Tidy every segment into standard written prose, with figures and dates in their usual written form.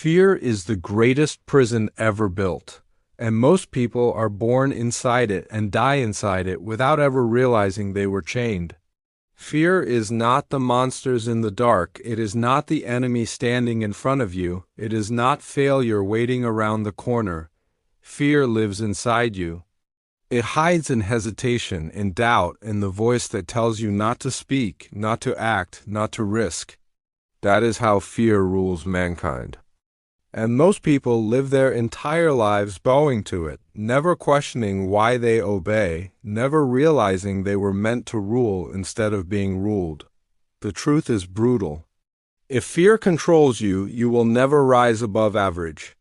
Fear is the greatest prison ever built, and most people are born inside it and die inside it without ever realizing they were chained. Fear is not the monsters in the dark, it is not the enemy standing in front of you, it is not failure waiting around the corner. Fear lives inside you. It hides in hesitation, in doubt, in the voice that tells you not to speak, not to act, not to risk. That is how fear rules mankind. And most people live their entire lives bowing to it, never questioning why they obey, never realizing they were meant to rule instead of being ruled. The truth is brutal. If fear controls you, you will never rise above average.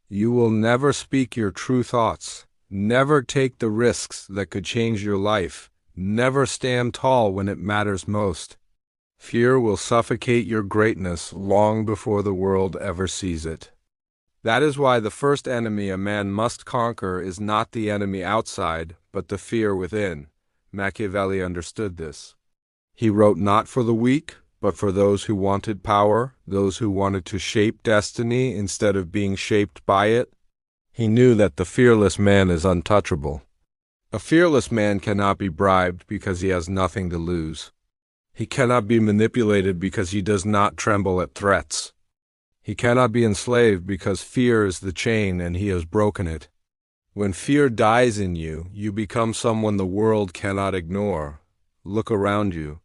You will never speak your true thoughts, never take the risks that could change your life, never stand tall when it matters most. Fear will suffocate your greatness long before the world ever sees it. That is why the first enemy a man must conquer is not the enemy outside, but the fear within. Machiavelli understood this. He wrote not for the weak, but for those who wanted power, those who wanted to shape destiny instead of being shaped by it. He knew that the fearless man is untouchable. A fearless man cannot be bribed because he has nothing to lose. He cannot be manipulated because he does not tremble at threats. He cannot be enslaved because fear is the chain and he has broken it. When fear dies in you, you become someone the world cannot ignore. Look around you.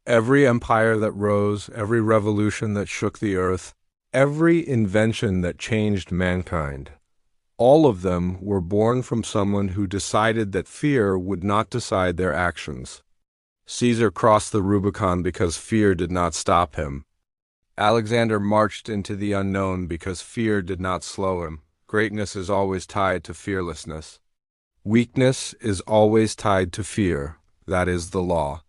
Every empire that rose, every revolution that shook the earth, every invention that changed mankind, all of them were born from someone who decided that fear would not decide their actions. Caesar crossed the Rubicon because fear did not stop him. Alexander marched into the unknown because fear did not slow him. Greatness is always tied to fearlessness. Weakness is always tied to fear. That is the law.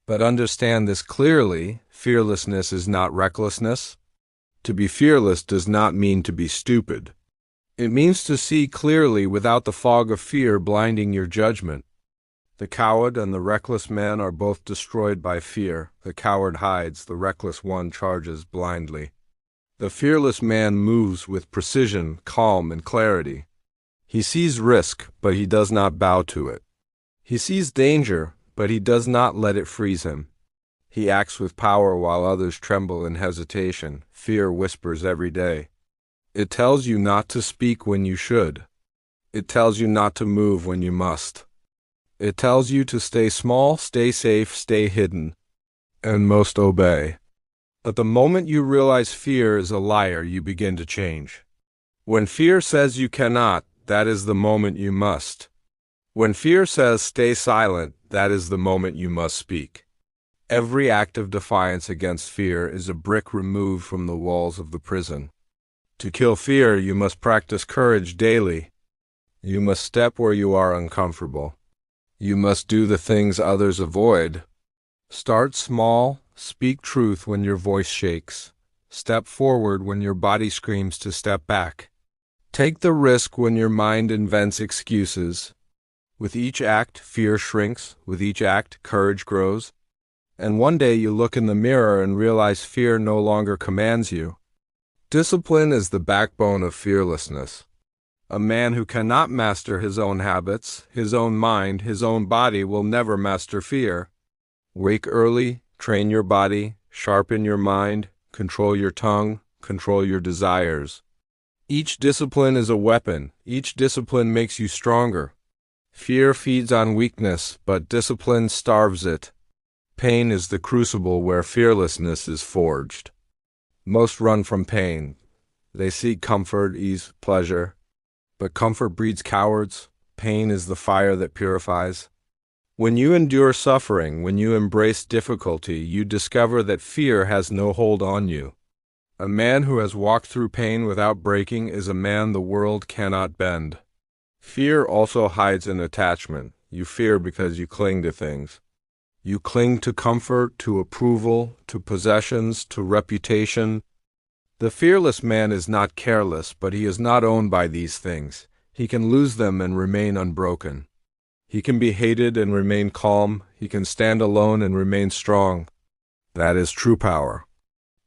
But understand this clearly, fearlessness is not recklessness. To be fearless does not mean to be stupid. It means to see clearly without the fog of fear blinding your judgment. The coward and the reckless man are both destroyed by fear. The coward hides, the reckless one charges blindly. The fearless man moves with precision, calm, and clarity. He sees risk, but he does not bow to it. He sees danger, but he does not let it freeze him. He acts with power while others tremble in hesitation. Fear whispers every day. It tells you not to speak when you should. It tells you not to move when you must. It tells you to stay small, stay safe, stay hidden, and most obey. But the moment you realize fear is a liar, you begin to change. When fear says you cannot, that is the moment you must. When fear says stay silent, that is the moment you must speak. Every act of defiance against fear is a brick removed from the walls of the prison. To kill fear, you must practice courage daily. You must step where you are uncomfortable. You must do the things others avoid. Start small, speak truth when your voice shakes. Step forward when your body screams to step back. Take the risk when your mind invents excuses. With each act, fear shrinks. With each act, courage grows. And one day you look in the mirror and realize fear no longer commands you. Discipline is the backbone of fearlessness. A man who cannot master his own habits, his own mind, his own body will never master fear. Wake early, train your body, sharpen your mind, control your tongue, control your desires. Each discipline is a weapon. Each discipline makes you stronger. Fear feeds on weakness, but discipline starves it. Pain is the crucible where fearlessness is forged. Most run from pain. They seek comfort, ease, pleasure. But comfort breeds cowards. Pain is the fire that purifies. When you endure suffering, when you embrace difficulty, you discover that fear has no hold on you. A man who has walked through pain without breaking is a man the world cannot bend. Fear also hides in attachment. You fear because you cling to things. You cling to comfort, to approval, to possessions, to reputation. The fearless man is not careless, but he is not owned by these things. He can lose them and remain unbroken. He can be hated and remain calm. He can stand alone and remain strong. That is true power.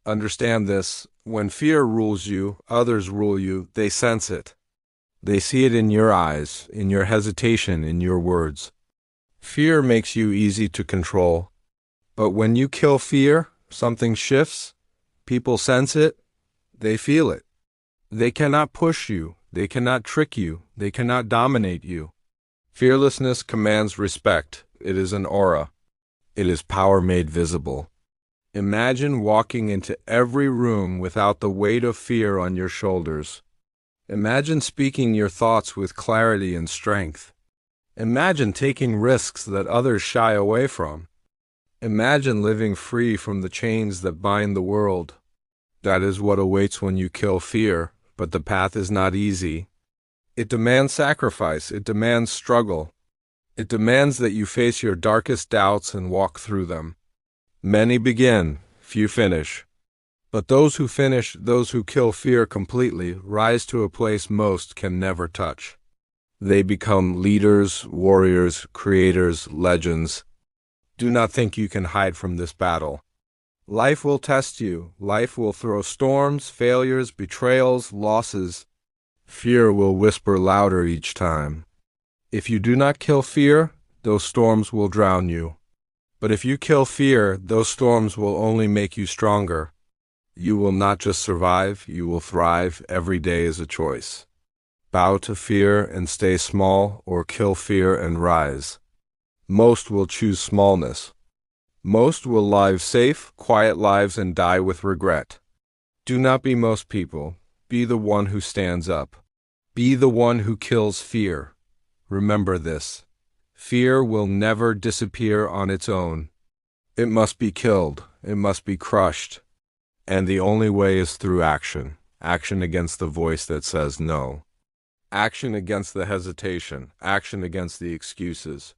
Understand this, When fear rules you, others rule you, they sense it. They see it in your eyes, in your hesitation, in your words. Fear makes you easy to control. But when you kill fear, something shifts. People sense it. They feel it. They cannot push you. They cannot trick you. They cannot dominate you. Fearlessness commands respect. It is an aura. It is power made visible. Imagine walking into every room without the weight of fear on your shoulders. Imagine speaking your thoughts with clarity and strength. Imagine taking risks that others shy away from. Imagine living free from the chains that bind the world. That is what awaits when you kill fear, but the path is not easy. It demands sacrifice. It demands struggle. It demands that you face your darkest doubts and walk through them. Many begin, few finish. But those who finish, those who kill fear completely, rise to a place most can never touch. They become leaders, warriors, creators, legends. Do not think you can hide from this battle. Life will test you. Life will throw storms, failures, betrayals, losses. Fear will whisper louder each time. If you do not kill fear, those storms will drown you. But if you kill fear, those storms will only make you stronger. You will not just survive, you will thrive. Every day is a choice. Bow to fear and stay small, or kill fear and rise. Most will choose smallness. Most will live safe, quiet lives and die with regret. Do not be most people. Be the one who stands up. Be the one who kills fear. Remember this. Fear will never disappear on its own. It must be killed. It must be crushed. And the only way is through action. Action against the voice that says no. Action against the hesitation. Action against the excuses.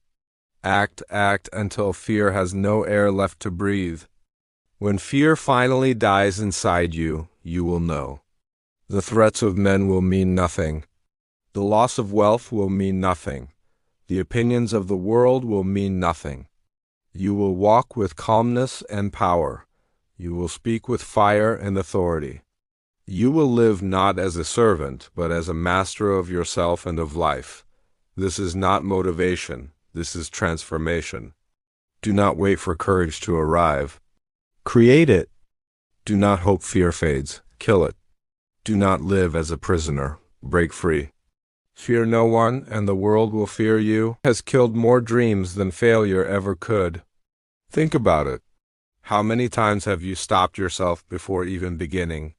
Act until fear has no air left to breathe. When fear finally dies inside you, you will know. The threats of men will mean nothing. The loss of wealth will mean nothing. The opinions of the world will mean nothing. You will walk with calmness and power. You will speak with fire and authority. You will live not as a servant, but as a master of yourself and of life. This is not motivation. This is transformation. Do not wait for courage to arrive. Create it. Do not hope fear fades. Kill it. Do not live as a prisoner. Break free. Fear no one, and the world will fear you. Has killed more dreams than failure ever could. Think about it. How many times have you stopped yourself before even beginning?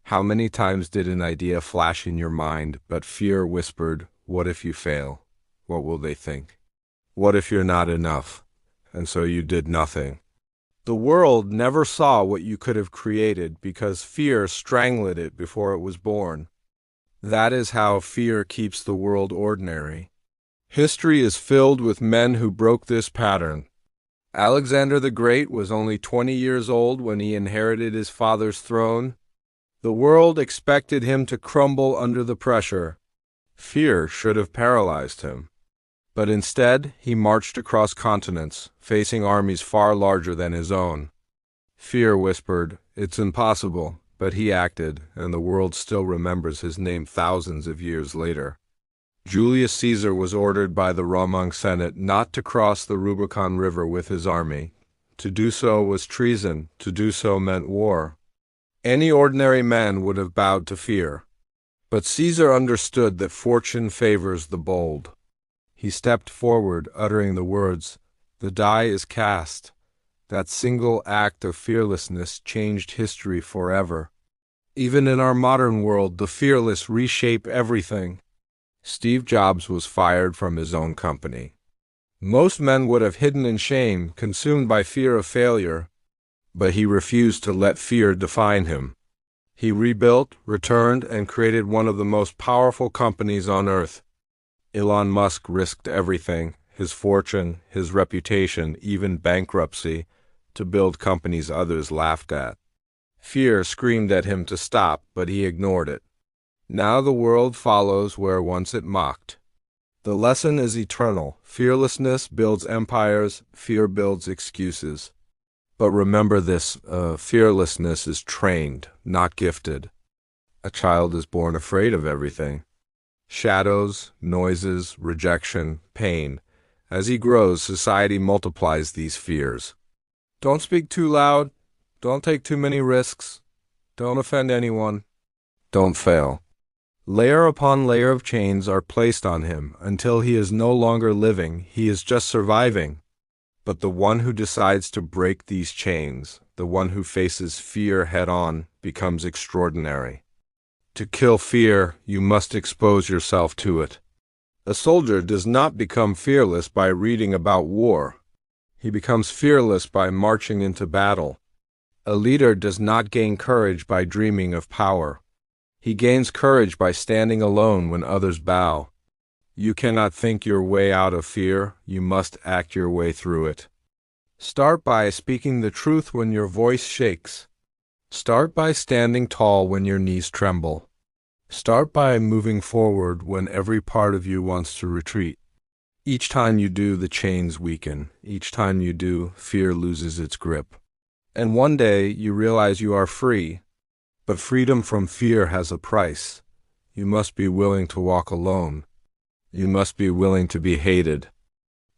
How many times did an idea flash in your mind, but fear whispered, "What if you fail? What will they think? What if you're not enough?" And so you did nothing. The world never saw what you could have created because fear strangled it before it was born. That is how fear keeps the world ordinary. History is filled with men who broke this pattern. Alexander the Great was only 20 years old when he inherited his father's throne. The world expected him to crumble under the pressure. Fear should have paralyzed him. But instead, he marched across continents, facing armies far larger than his own. Fear whispered, "It's impossible," but he acted, and the world still remembers his name thousands of years later. Julius Caesar was ordered by the Roman Senate not to cross the Rubicon River with his army. To do so was treason. To do so meant war. Any ordinary man would have bowed to fear. But Caesar understood that fortune favors the bold. He stepped forward, uttering the words, "The die is cast." That single act of fearlessness changed history forever. Even in our modern world, the fearless reshape everything. Steve Jobs was fired from his own company. Most men would have hidden in shame, consumed by fear of failure, but he refused to let fear define him. He rebuilt, returned, and created one of the most powerful companies on earth. Elon Musk risked everything, his fortune, his reputation, even bankruptcy, to build companies others laughed at. Fear screamed at him to stop, but he ignored it. Now the world follows where once it mocked. The lesson is eternal. Fearlessness builds empires, fear builds excuses. But remember this, fearlessness is trained, not gifted. A child is born afraid of everything. Shadows, noises, rejection, pain. As he grows, society multiplies these fears. Don't speak too loud. Don't take too many risks. Don't offend anyone. Don't fail. Layer upon layer of chains are placed on him until he is no longer living, he is just surviving. But the one who decides to break these chains, the one who faces fear head-on, becomes extraordinary. To kill fear, you must expose yourself to it. A soldier does not become fearless by reading about war. He becomes fearless by marching into battle. A leader does not gain courage by dreaming of power. He gains courage by standing alone when others bow. You cannot think your way out of fear, you must act your way through it. Start by speaking the truth when your voice shakes. Start by standing tall when your knees tremble. Start by moving forward when every part of you wants to retreat. Each time you do, the chains weaken. Each time you do, fear loses its grip. And one day you realize you are free. But freedom from fear has a price. You must be willing to walk alone. You must be willing to be hated.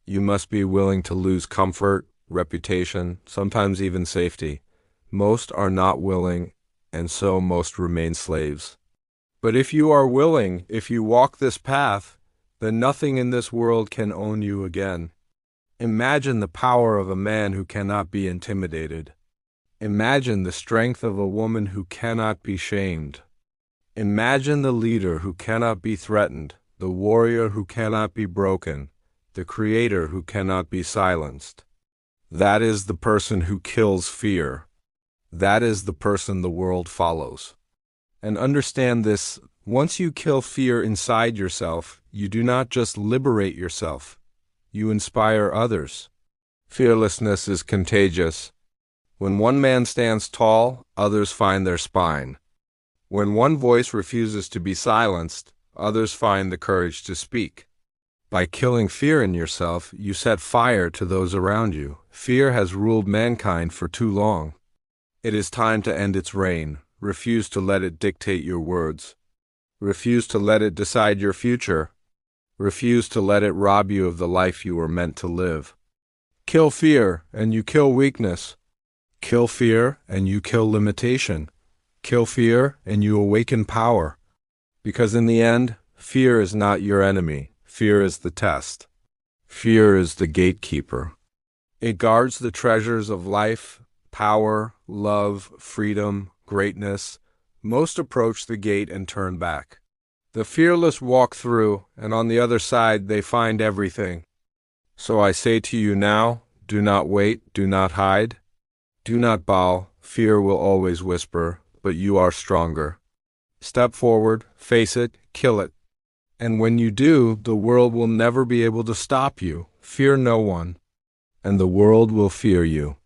You must be willing to lose comfort, reputation, sometimes even safety. Most are not willing, and so most remain slaves. But if you are willing, if you walk this path, then nothing in this world can own you again. Imagine the power of a man who cannot be intimidated. Imagine the strength of a woman who cannot be shamed. Imagine the leader who cannot be threatened, the warrior who cannot be broken, the creator who cannot be silenced. That is the person who kills fear. That is the person the world follows. And understand this, once you kill fear inside yourself, you do not just liberate yourself, you inspire others. Fearlessness is contagious. When one man stands tall, others find their spine. When one voice refuses to be silenced, others find the courage to speak. By killing fear in yourself, you set fire to those around you. Fear has ruled mankind for too long. It is time to end its reign. Refuse to let it dictate your words. Refuse to let it decide your future. Refuse to let it rob you of the life you were meant to live. Kill fear, and you kill weakness. Kill fear, and you kill limitation. Kill fear, and you awaken power. Because in the end, fear is not your enemy. Fear is the test. Fear is the gatekeeper. It guards the treasures of life, power, love, freedom, greatness. Most approach the gate and turn back. The fearless walk through, and on the other side they find everything. So I say to you now, do not wait, do not hide. Do not bow, fear will always whisper, but you are stronger. Step forward, face it, kill it. And when you do, the world will never be able to stop you. Fear no one, and the world will fear you.